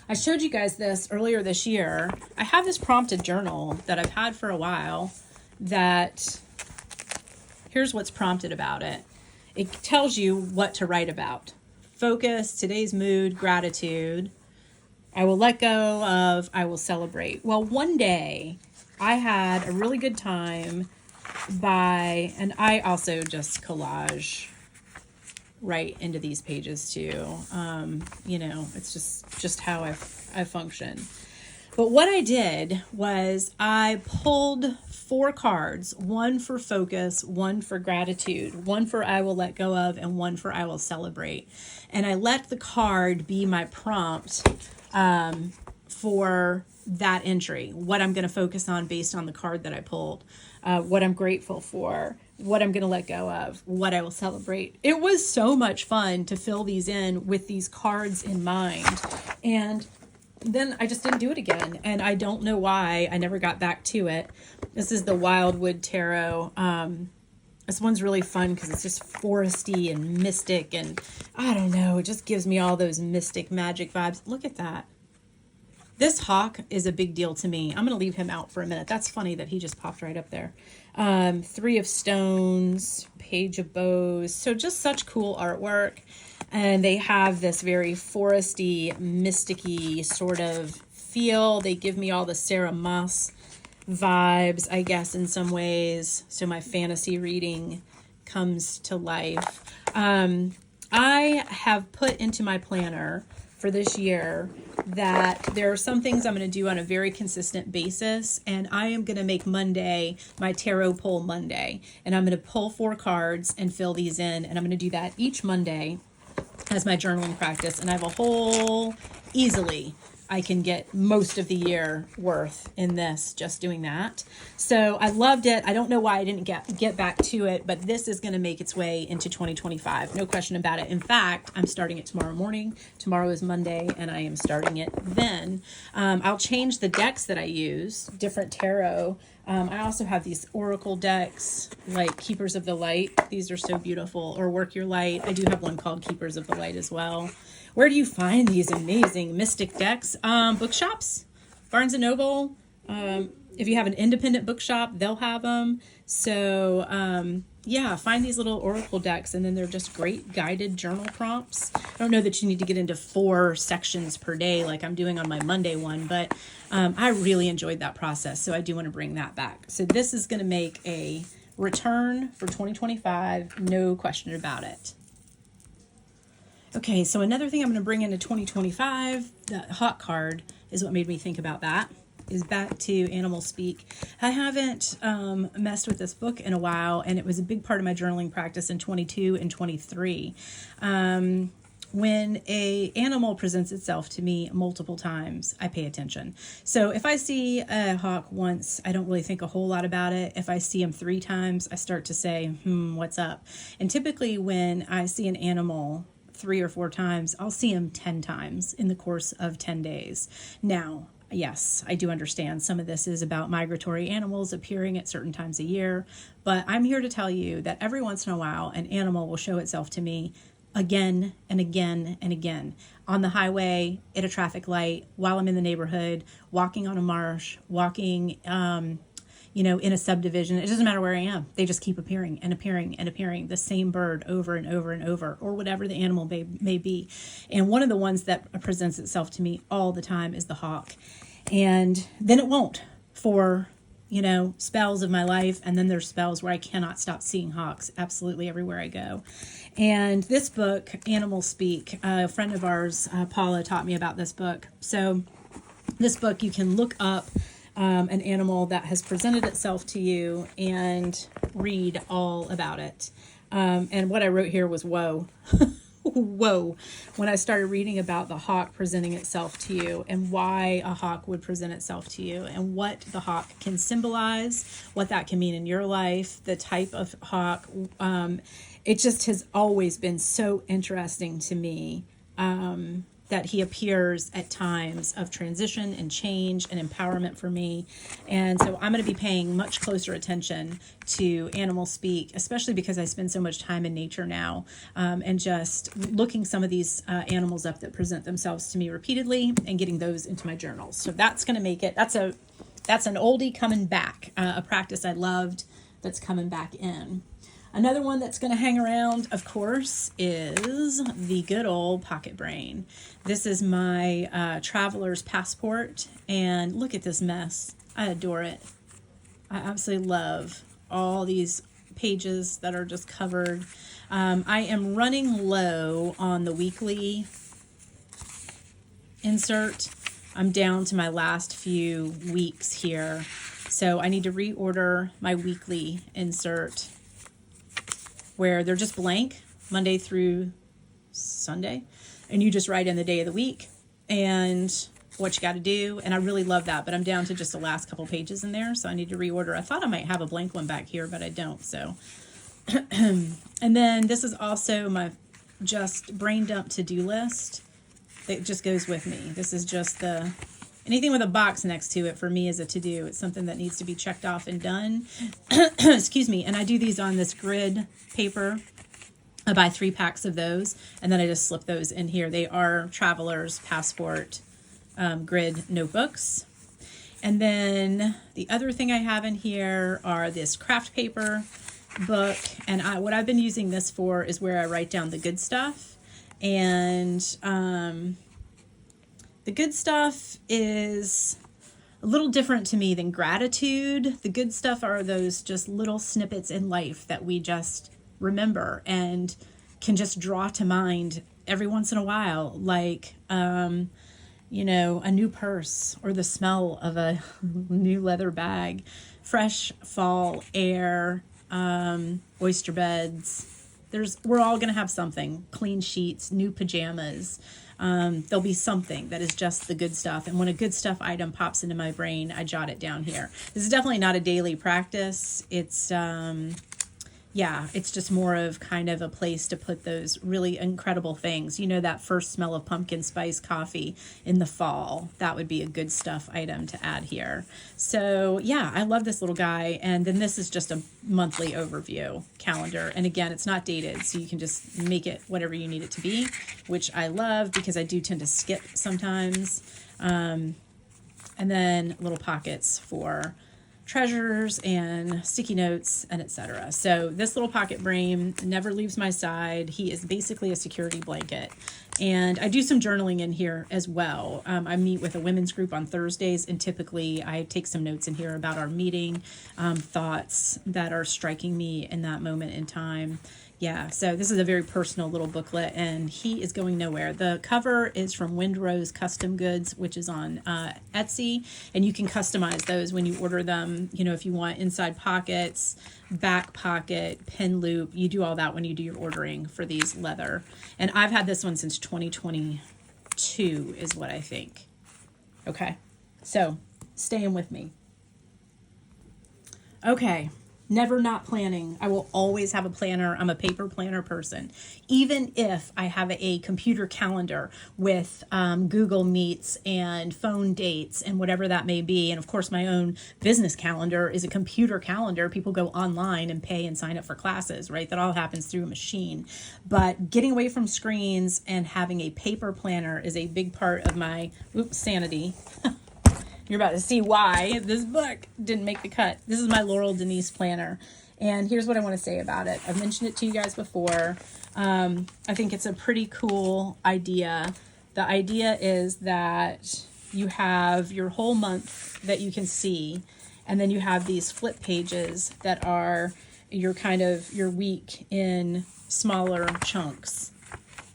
I showed you guys this earlier this year. I have this prompted journal that I've had for a while that, here's what's prompted about it. It tells you what to write about. Focus, today's mood, gratitude. I will let go of, I will celebrate. Well, one day I had a really good time and I also just collage right into these pages too. It's just how I function. But what I did was I pulled 4 cards, one for focus, one for gratitude, one for I will let go of, and one for I will celebrate. And I let the card be my prompt for that entry, what I'm going to focus on based on the card that I pulled, what I'm grateful for, what I'm going to let go of, what I will celebrate. It was so much fun to fill these in with these cards in mind. And then I just didn't do it again. And I don't know why. I never got back to it. This is the Wildwood Tarot. This one's really fun because it's just foresty and mystic. And I don't know, it just gives me all those mystic magic vibes. Look at that. This hawk is a big deal to me. I'm going to leave him out for a minute. That's funny that he just popped right up there. Three of Stones, Page of Bows. So just such cool artwork. And they have this very foresty, mysticky sort of feel. They give me all the Sarah Moss vibes, I guess, in some ways. So my fantasy reading comes to life. I have put into my planner for this year that there are some things I'm going to do on a very consistent basis, and I am going to make Monday my tarot pull Monday, and I'm going to pull 4 cards and fill these in, and I'm going to do that each Monday as my journaling practice. And I have a whole, easily I can get most of the year worth in this, just doing that. So I loved it. I don't know why I didn't get back to it, but this is going to make its way into 2025. No question about it. In fact, I'm starting it tomorrow morning. Tomorrow is Monday, and I am starting it then. I'll change the decks that I use, different tarot. I also have these oracle decks, like Keepers of the Light. These are so beautiful. Or Work Your Light. I do have one called Keepers of the Light as well. Where do you find these amazing mystic decks? Bookshops, Barnes & Noble. If you have an independent bookshop, they'll have them. So yeah, find these little oracle decks, and then they're just great guided journal prompts. I don't know that you need to get into 4 sections per day like I'm doing on my Monday one, but I really enjoyed that process. So I do want to bring that back. So this is going to make a return for 2025. No question about it. Okay, so another thing I'm going to bring into 2025, the hawk card is what made me think about that, is back to animal speak. I haven't messed with this book in a while, and it was a big part of my journaling practice in 22 and 23. When a animal presents itself to me multiple times, I pay attention. So if I see a hawk once, I don't really think a whole lot about it. If I see him 3 times, I start to say, what's up? And typically when I see an animal 3 or 4 times, I'll see him 10 times in the course of 10 days. Now, yes, I do understand some of this is about migratory animals appearing at certain times a year, but I'm here to tell you that every once in a while, an animal will show itself to me again and again and again. On the highway, at a traffic light, while I'm in the neighborhood, walking on a marsh, walking in a subdivision. It doesn't matter where I am. They just keep appearing and appearing and appearing, the same bird over and over and over, or whatever the animal may be. And one of the ones that presents itself to me all the time is the hawk. And then it won't for, spells of my life. And then there's spells where I cannot stop seeing hawks absolutely everywhere I go. And this book, Animal Speak, a friend of ours, Paula, taught me about this book. So this book, you can look up an animal that has presented itself to you and read all about it. And what I wrote here was whoa. Whoa. When I started reading about the hawk presenting itself to you and why a hawk would present itself to you and what the hawk can symbolize, what that can mean in your life, the type of hawk, it just has always been so interesting to me that he appears at times of transition and change and empowerment for me. And so I'm going to be paying much closer attention to animal speak, especially because I spend so much time in nature now, and just looking some of these animals up that present themselves to me repeatedly and getting those into my journals. So that's going to make it, that's an oldie coming back, a practice I loved that's coming back in. Another one that's going to hang around, of course, is the good old pocket brain. This is my traveler's passport, and look at this mess. I adore it. I absolutely love all these pages that are just covered. I am running low on the weekly insert. I'm down to my last few weeks here, so I need to reorder my weekly insert, where they're just blank Monday through Sunday, and you just write in the day of the week, and what you got to do. And I really love that, but I'm down to just the last couple pages in there. So I need to reorder. I thought I might have a blank one back here, but I don't. So, and then this is also my just brain dump to-do list. That just goes with me. This is just anything with a box next to it for me is a to-do. It's something that needs to be checked off and done. Excuse me. And I do these on this grid paper. I buy 3 packs of those, and then I just slip those in here. They are Traveler's Passport grid notebooks. And then the other thing I have in here are this craft paper book. And what I've been using this for is where I write down the good stuff. And the good stuff is a little different to me than gratitude. The good stuff are those just little snippets in life that we just remember and can just draw to mind every once in a while, like you know, a new purse or the smell of a new leather bag, fresh fall air, oyster beds. We're all gonna have something, clean sheets, new pajamas. There'll be something that is just the good stuff. And when a good stuff item pops into my brain, I jot it down here. This is definitely not a daily practice. It's yeah, it's just more of kind of a place to put those really incredible things. You know, that first smell of pumpkin spice coffee in the fall, that would be a good stuff item to add here. So yeah, I love this little guy. And then this is just a monthly overview calendar. And again, it's not dated, so you can just make it whatever you need it to be, which I love because I do tend to skip sometimes. And then little pockets for treasures and sticky notes and etc. So this little pocket brain never leaves my side. He is basically a security blanket. And I do some journaling in here as well. I meet with a women's group on Thursdays, and typically I take some notes in here about our meeting, thoughts that are striking me in that moment in time. Yeah, so this is a very personal little booklet, and he is going nowhere. The cover is from Windrose Custom Goods, which is on Etsy, and you can customize those when you order them. You know, if you want inside pockets, back pocket, pin loop, you do all that when you do your ordering for these leather. And I've had this one since 2022 is what I think. Okay, so staying with me. Okay. Never not planning. I will always have a planner. I'm a paper planner person. Even if I have a computer calendar with Google Meets and phone dates and whatever that may be. And of course, my own business calendar is a computer calendar. People go online and pay and sign up for classes, right? That all happens through a machine. But getting away from screens and having a paper planner is a big part of my sanity. You're about to see why this book didn't make the cut. This is my Laurel Denise planner. And here's what I want to say about it. I've mentioned it to you guys before. I think it's a pretty cool idea. The idea is that you have your whole month that you can see. And then you have these flip pages that are your week in smaller chunks.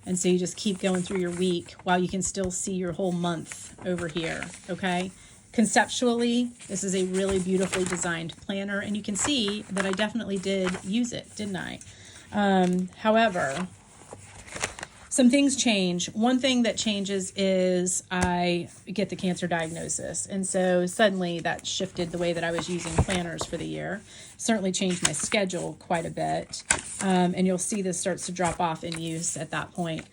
And so you just keep going through your week while you can still see your whole month over here. Okay. Conceptually, this is a really beautifully designed planner, and you can see that I definitely did use it, didn't I? However, some things change. One thing that changes is I get the cancer diagnosis, and so suddenly that shifted the way that I was using planners for the year. Certainly changed my schedule quite a bit, and you'll see this starts to drop off in use at that point.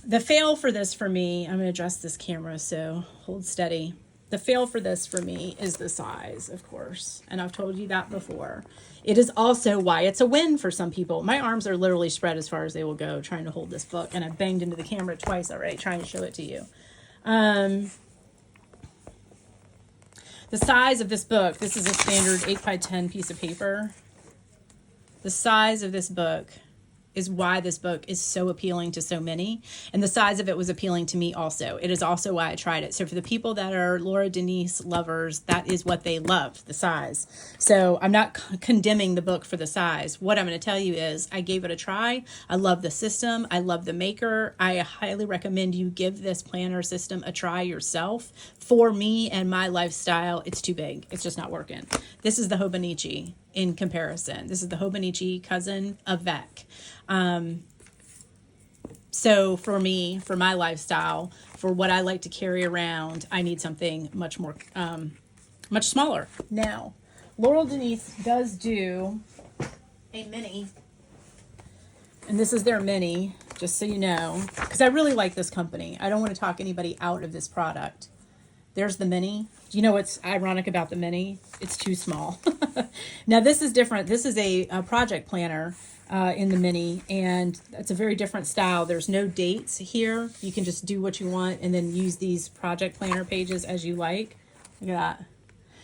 The fail for this for me, I'm going to adjust this camera, so hold steady. The fail for this for me is the size, of course, and I've told you that before. It is also why it's a win for some people. My arms are literally spread as far as they will go trying to hold this book, and I banged into the camera twice already trying to show it to you. The size of this book, this is a standard 8x10 piece of paper. The size of this book is why this book is so appealing to so many. And the size of it was appealing to me also. It is also why I tried it. So for the people that are Laura Denise lovers, that is what they loved, the size. So I'm not condemning the book for the size. What I'm going to tell you is I gave it a try. I love the system. I love the maker. I highly recommend you give this planner system a try yourself. For me and my lifestyle, it's too big. It's just not working. This is the Hobonichi in comparison. This is the Hobonichi cousin Avec. So for me, for my lifestyle, for what I like to carry around, I need something much more, much smaller. Now, Laurel Denise does do a mini, and this is their mini, just so you know, because I really like this company. I don't want to talk anybody out of this product. There's the mini. Do you know what's ironic about the mini? It's too small. Now this is different. This is a project planner in the mini, and it's a very different style. There's no dates here. You can just do what you want and then use these project planner pages as you like. Look at that.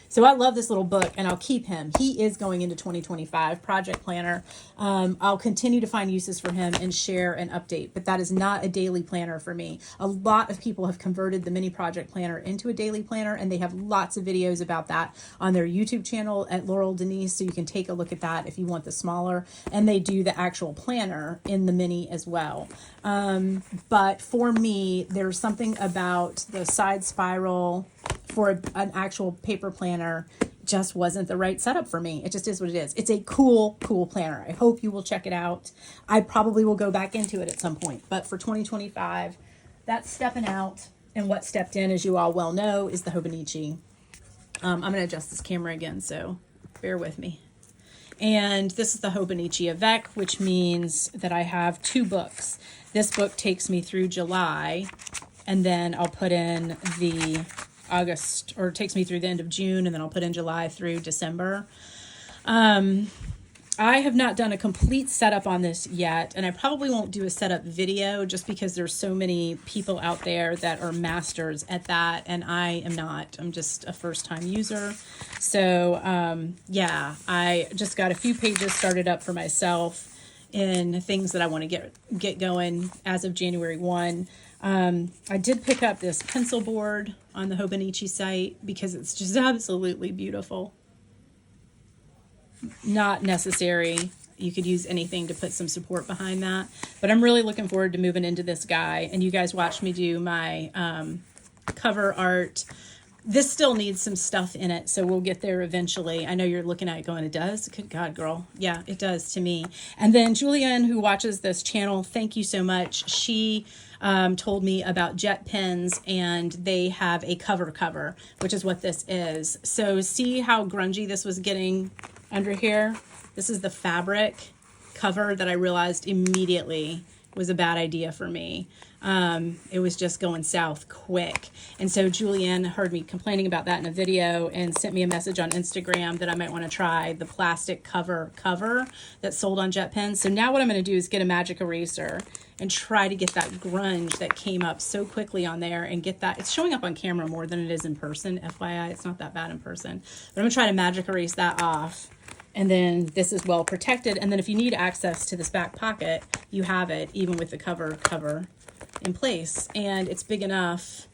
So I love this little book, and I'll keep him. He is going into 2025, project planner. I'll continue to find uses for him and share and update, but that is not a daily planner for me. A lot of people have converted the mini project planner into a daily planner, and they have lots of videos about that on their YouTube channel at Laurel Denise, so you can take a look at that if you want the smaller, and they do the actual planner in the mini as well. But for me, there's something about the side spiral for an actual paper planner just wasn't the right setup for me. It just is what it is. It's a cool planner. I hope you will check it out. I probably will go back into it at some point, but for 2025, that's stepping out. And what stepped in, as you all well know, is the Hobonichi. I'm going to adjust this camera again, so bear with me. And this is the Hobonichi Avec, which means that I have 2 books. This book takes me through July, and then I'll put in the August, or it takes me through the end of June, and then I'll put in July through December. I have not done a complete setup on this yet, and I probably won't do a setup video just because there's so many people out there that are masters at that, and I am not. I'm just a first-time user. So, yeah, I just got a few pages started up for myself in things that I want to get going as of January 1. I did pick up this pencil board on the Hobonichi site because it's just absolutely beautiful. Not necessary. You could use anything to put some support behind that. But I'm really looking forward to moving into this guy. And you guys watched me do my cover art. This still needs some stuff in it, so we'll get there eventually. I know you're looking at it going, it does? Good God, girl. Yeah, it does to me. And then Julianne, who watches this channel, thank you so much. She told me about jet pens, and they have a cover, which is what this is. So see how grungy this was getting under here? This is the fabric cover that I realized immediately was a bad idea for me. It was just going south quick. And so Julianne heard me complaining about that in a video and sent me a message on Instagram that I might want to try the plastic cover that's sold on jet pens. So now what I'm going to do is get a magic eraser and try to get that grunge that came up so quickly on there and get that. It's showing up on camera more than it is in person. FYI, it's not that bad in person. But I'm going to try to magic erase that off. And then this is well protected. And then if you need access to this back pocket, you have it even with the cover in place. And it's big enough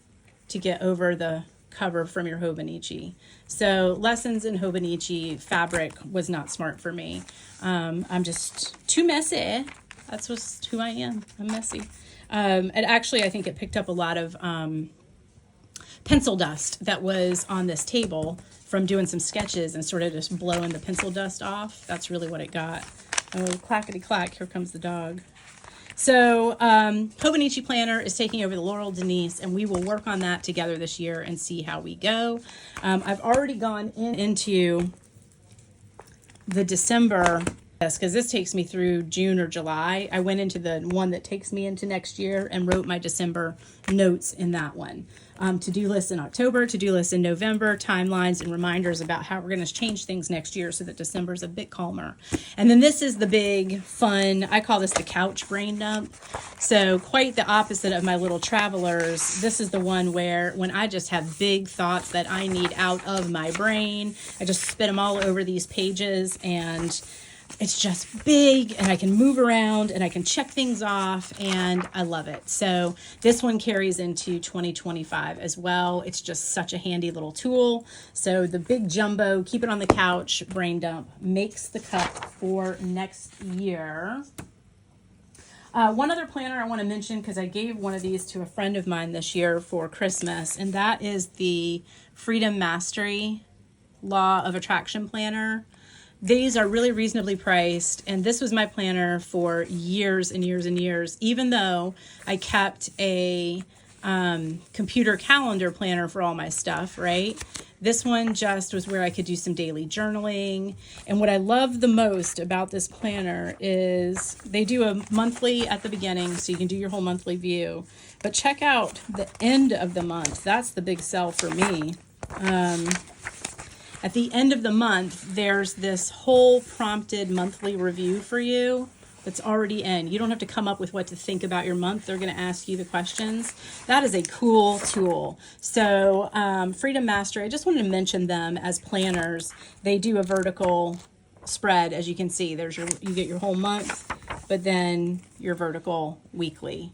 to get over the cover from your Hobonichi. So lessons in Hobonichi fabric was not smart for me. I'm just too messy. That's just who I am. I'm messy. And actually, I think it picked up a lot of pencil dust that was on this table from doing some sketches and sort of just blowing the pencil dust off. That's really what it got. Oh, clackety clack, here comes the dog. So Hobonichi Planner is taking over the Laurel Denise, and we will work on that together this year and see how we go. I've already gone into the December, because this takes me through June or July. I went into the one that takes me into next year and wrote my December notes in that one. To-do lists in October, to-do lists in November, timelines and reminders about how we're going to change things next year so that December is a bit calmer. And then this is the big fun, I call this the couch brain dump. So quite the opposite of my little travelers. This is the one where when I just have big thoughts that I need out of my brain, I just spit them all over these pages, and it's just big, and I can move around and I can check things off, and I love it. So this one carries into 2025 as well. It's just such a handy little tool. So the big jumbo, keep it on the couch, brain dump makes the cut for next year. One other planner I want to mention, because I gave one of these to a friend of mine this year for Christmas, and that is the Freedom Mastery Law of Attraction Planner. These are really reasonably priced, and this was my planner for years and years and years, even though I kept a computer calendar planner for all my stuff, right? This one just was where I could do some daily journaling. And what I love the most about this planner is they do a monthly at the beginning, so you can do your whole monthly view. But check out the end of the month. That's the big sell for me. At the end of the month, there's this whole prompted monthly review for you that's already in. You don't have to come up with what to think about your month. They're going to ask you the questions. That is a cool tool. So Freedom Mastery, I just wanted to mention them as planners. They do a vertical spread, as you can see. You get your whole month, but then your vertical weekly.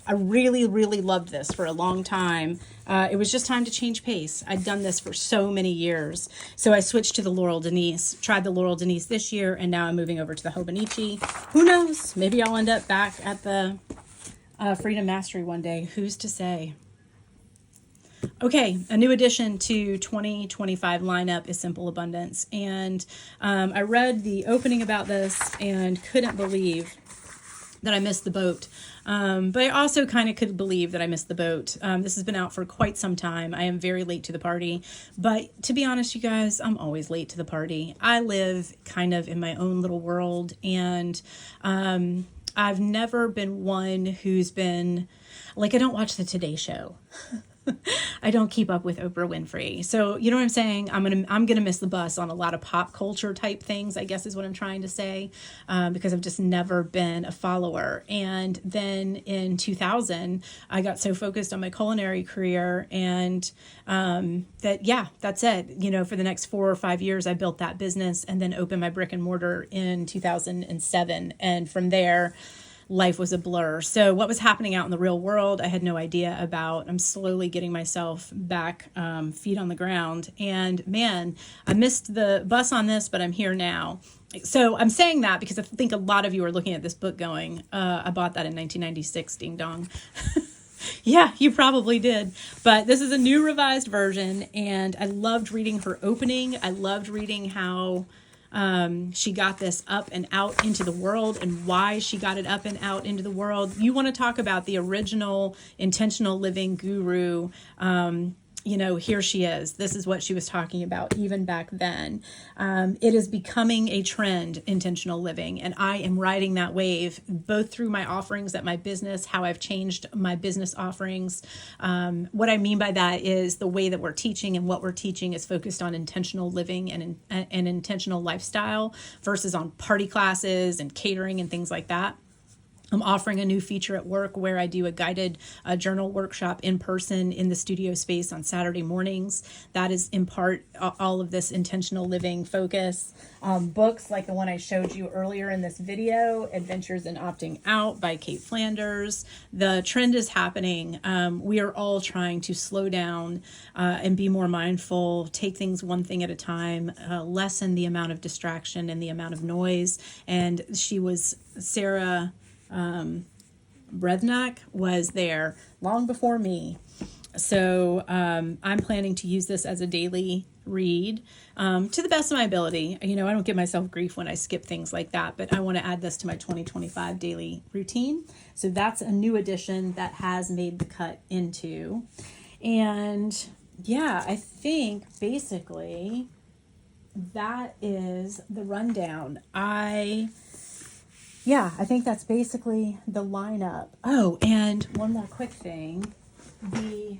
I really, really loved this for a long time. It was just time to change pace. I'd done this for so many years. So I switched to the Laurel Denise, tried the Laurel Denise this year, and now I'm moving over to the Hobonichi. Who knows? Maybe I'll end up back at the Freedom Mastery one day. Who's to say? Okay, a new addition to 2025 lineup is Simple Abundance. And I read the opening about this and couldn't believe that I missed the boat. But I also kind of could believe that I missed the boat. This has been out for quite some time. I am very late to the party. But to be honest, you guys, I'm always late to the party. I live kind of in my own little world. And I've never been one who's been, like, I don't watch the Today Show. I don't keep up with Oprah Winfrey. So, you know what I'm saying? I'm gonna miss the bus on a lot of pop culture type things, I guess is what I'm trying to say, because I've just never been a follower. And then in 2000, I got so focused on my culinary career and that's it. You know, for the next 4 or 5 years, I built that business and then opened my brick and mortar in 2007. And from there, life was a blur. So what was happening out in the real world, I had no idea about. I'm slowly getting myself back, feet on the ground. And man, I missed the bus on this, but I'm here now. So I'm saying that because I think a lot of you are looking at this book going, I bought that in 1996, ding dong. Yeah, you probably did. But this is a new revised version. And I loved reading her opening. I loved reading how she got this up and out into the world and why she got it up and out into the world. You want to talk about the original intentional living guru. Here she is. This is what she was talking about even back then. It is becoming a trend, intentional living. And I am riding that wave both through my offerings at my business, how I've changed my business offerings. What I mean by that is the way that we're teaching and what we're teaching is focused on intentional living and intentional lifestyle versus on party classes and catering and things like that. I'm offering a new feature at work where I do a guided journal workshop in person in the studio space on Saturday mornings. That is in part all of this intentional living focus. Books like the one I showed you earlier in this video, Adventures in Opting Out by Kate Flanders. The trend is happening. We are all trying to slow down and be more mindful, take things one thing at a time, lessen the amount of distraction and the amount of noise. And Sarah Brednak was there long before me. So I'm planning to use this as a daily read to the best of my ability. You know, I don't give myself grief when I skip things like that, but I want to add this to my 2025 daily routine. So that's a new addition that has made the cut into. And yeah, I think basically that is the rundown. I think that's basically the lineup. Oh, and one more quick thing. The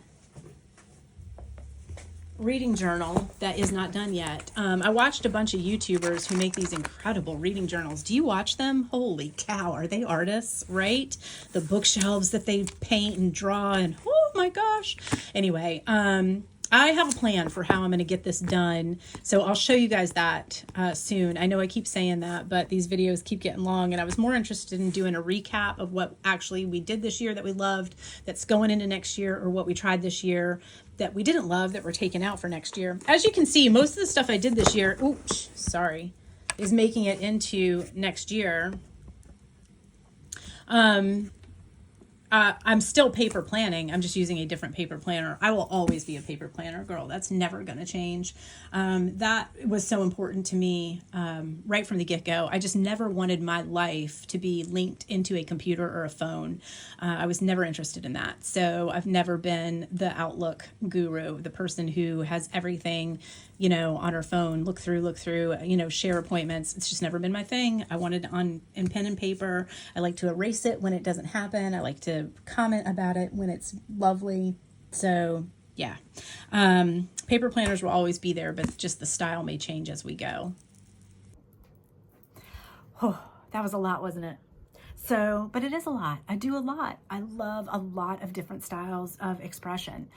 reading journal that is not done yet. I watched a bunch of YouTubers who make these incredible reading journals. Do you watch them? Holy cow, are they artists, right? The bookshelves that they paint and draw and oh my gosh. Anyway, I have a plan for how I'm going to get this done. So I'll show you guys that soon. I know I keep saying that, but these videos keep getting long. And I was more interested in doing a recap of what actually we did this year that we loved, that's going into next year, or what we tried this year that we didn't love that we're taking out for next year. As you can see, most of the stuff I did this year, is making it into next year. I'm still paper planning. I'm just using a different paper planner. I will always be a paper planner girl. That's never going to change. That was so important to me right from the get-go. I just never wanted my life to be linked into a computer or a phone. I was never interested in that. So I've never been the Outlook guru, the person who has everything, on her phone, look through, share appointments. It's just never been my thing. I wanted in pen and paper. I like to erase it when it doesn't happen. I like to comment about it when it's lovely. So yeah, paper planners will always be there, but just the style may change as we go. Oh, that was a lot, wasn't it? So, but it is a lot. I do a lot. I love a lot of different styles of expression.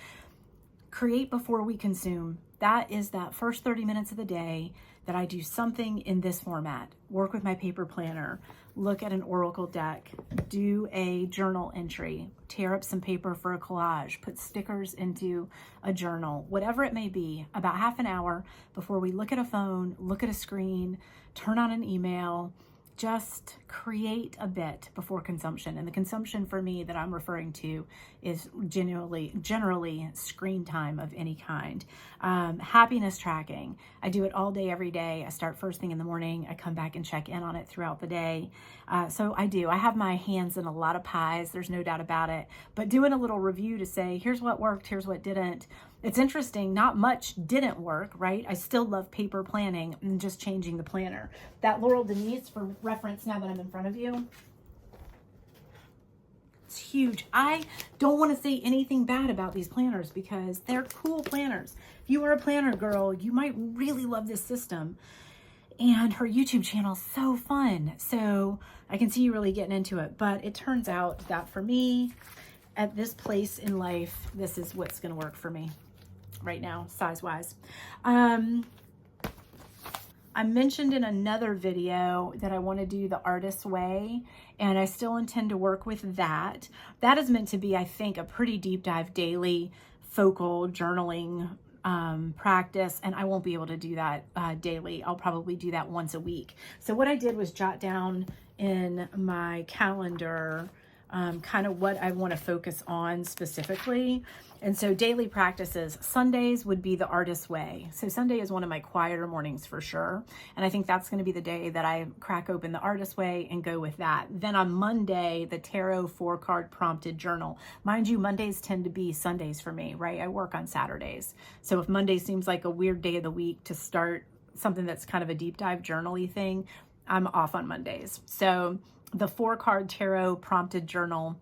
Create before we consume. That is that first 30 minutes of the day that I do something in this format. Work with my paper planner, look at an oracle deck, do a journal entry, tear up some paper for a collage, put stickers into a journal, whatever it may be, about half an hour before we look at a phone, look at a screen, turn on an email. Just create a bit before consumption. And the consumption for me that I'm referring to is generally screen time of any kind. Happiness tracking. I do it all day, every day. I start first thing in the morning. I come back and check in on it throughout the day. So I have my hands in a lot of pies. There's no doubt about it. But doing a little review to say, here's what worked, here's what didn't. It's interesting, not much didn't work, right? I still love paper planning and just changing the planner. That Laurel Denise, for reference now that I'm in front of you, it's huge. I don't want to say anything bad about these planners because they're cool planners. If you are a planner girl, you might really love this system. And her YouTube channel is so fun. So I can see you really getting into it. But it turns out that for me, at this place in life, this is what's going to work for me right now, size-wise. I mentioned in another video that I want to do the artist's way, and I still intend to work with that. That is meant to be, I think, a pretty deep dive daily focal journaling practice, and I won't be able to do that daily. I'll probably do that once a week. So what I did was jot down in my calendar kind of what I want to focus on specifically. And so daily practices, Sundays would be the artist's way. So Sunday is one of my quieter mornings for sure. And I think that's going to be the day that I crack open the artist's way and go with that. Then on Monday, the tarot 4-card prompted journal. Mind you, Mondays tend to be Sundays for me, right? I work on Saturdays. So if Monday seems like a weird day of the week to start something that's kind of a deep dive journal-y thing, I'm off on Mondays. So the 4-card tarot prompted journal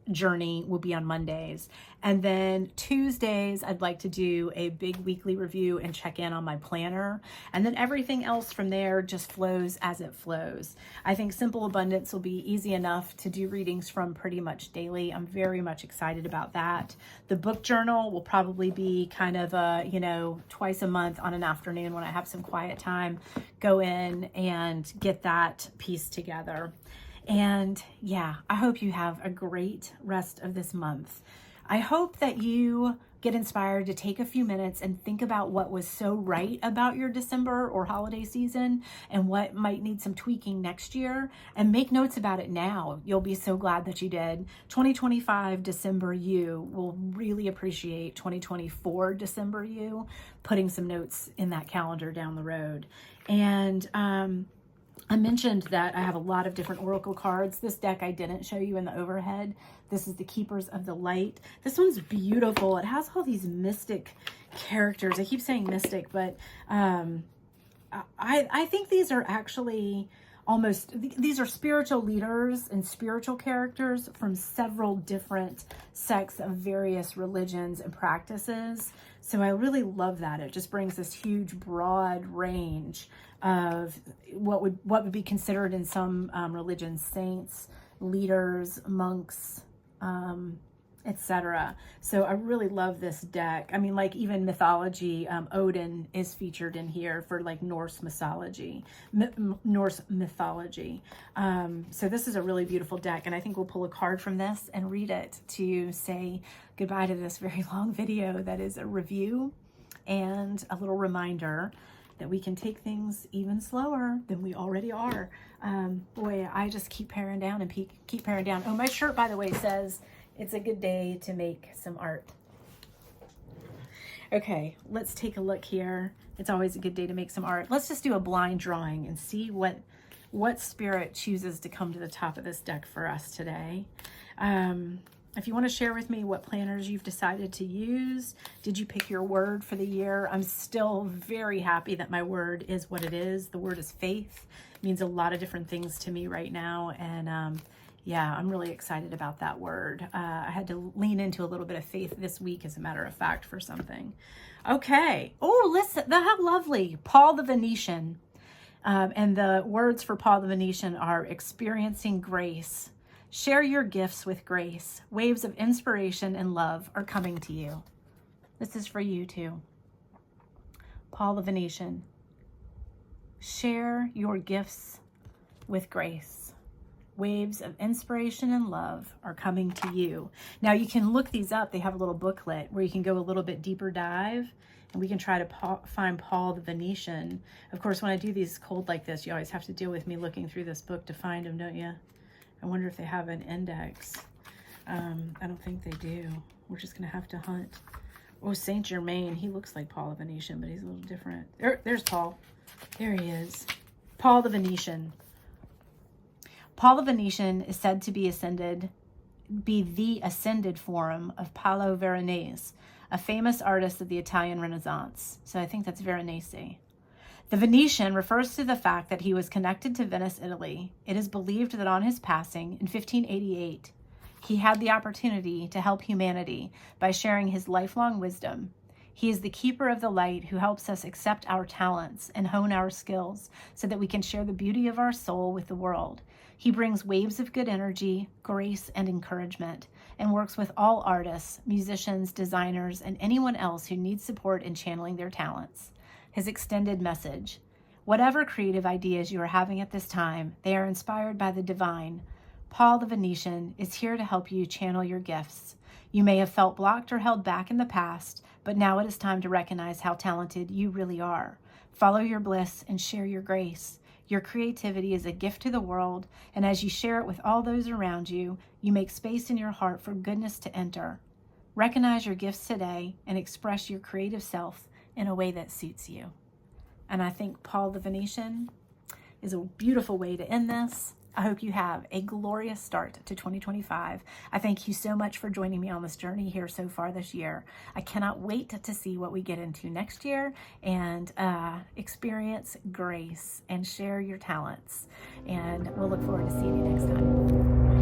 journey will be on Mondays. And then Tuesdays, I'd like to do a big weekly review and check in on my planner. And then everything else from there just flows as it flows. I think Simple Abundance will be easy enough to do readings from pretty much daily. I'm very much excited about that. The book journal will probably be kind of twice a month on an afternoon when I have some quiet time, go in and get that piece together. And yeah, I hope you have a great rest of this month. I hope that you get inspired to take a few minutes and think about what was so right about your December or holiday season and what might need some tweaking next year, and make notes about it now. You'll be so glad that you did. 2025 December you will really appreciate 2024 December you putting some notes in that calendar down the road. And I mentioned that I have a lot of different oracle cards. This deck I didn't show you in the overhead. This is the Keepers of the Light. This one's beautiful. It has all these mystic characters. I keep saying mystic, but I think these are actually these are spiritual leaders and spiritual characters from several different sects of various religions and practices. So I really love that. It just brings this huge, broad range of what would be considered in some religions saints, leaders, monks, etc. So I really love this deck. I mean, like even mythology, Odin is featured in here for like Norse mythology. So this is a really beautiful deck, and I think we'll pull a card from this and read it to say goodbye to this very long video that is a review and a little reminder that we can take things even slower than we already are. Boy, I just keep paring down and keep paring down. Oh, my shirt, by the way, says, It's a good day to make some art. Okay, let's take a look here. It's always a good day to make some art. Let's just do a blind drawing and see what spirit chooses to come to the top of this deck for us today. If you want to share with me what planners you've decided to use, did you pick your word for the year? I'm still very happy that my word is what it is. The word is faith. It means a lot of different things to me right now. And yeah, I'm really excited about that word. I had to lean into a little bit of faith this week, as a matter of fact, for something. Okay. Oh, listen, how lovely. Paul the Venetian. And the words for Paul the Venetian are experiencing grace. Share your gifts with grace. Waves of inspiration and love are coming to you. This is for you too. Paul the Venetian. Share your gifts with grace. Waves of inspiration and love are coming to you. Now you can look these up. They have a little booklet where you can go a little bit deeper dive, and we can try to find Paul the Venetian. Of course, when I do these cold like this, you always have to deal with me looking through this book to find them, don't you? I wonder if they have an index. I don't think they do. We're just going to have to hunt. Oh, Saint Germain. He looks like Paul the Venetian, but he's a little different. There's Paul. There he is. Paul the Venetian. Paul the Venetian is said to be the ascended form of Paolo Veronese, a famous artist of the Italian Renaissance. So I think that's Veronese. The Venetian refers to the fact that he was connected to Venice, Italy. It is believed that on his passing in 1588, he had the opportunity to help humanity by sharing his lifelong wisdom. He is the keeper of the light who helps us accept our talents and hone our skills so that we can share the beauty of our soul with the world. He brings waves of good energy, grace, and encouragement, and works with all artists, musicians, designers, and anyone else who needs support in channeling their talents. His extended message: whatever creative ideas you are having at this time, they are inspired by the divine. Paul the Venetian is here to help you channel your gifts. You may have felt blocked or held back in the past, but now it is time to recognize how talented you really are. Follow your bliss and share your grace. Your creativity is a gift to the world, and as you share it with all those around you, you make space in your heart for goodness to enter. Recognize your gifts today and express your creative self in a way that suits you. And I think Paul the Venetian is a beautiful way to end this. I hope you have a glorious start to 2025. I thank you so much for joining me on this journey here so far this year. I cannot wait to see what we get into next year and experience grace and share your talents. And we'll look forward to seeing you next time.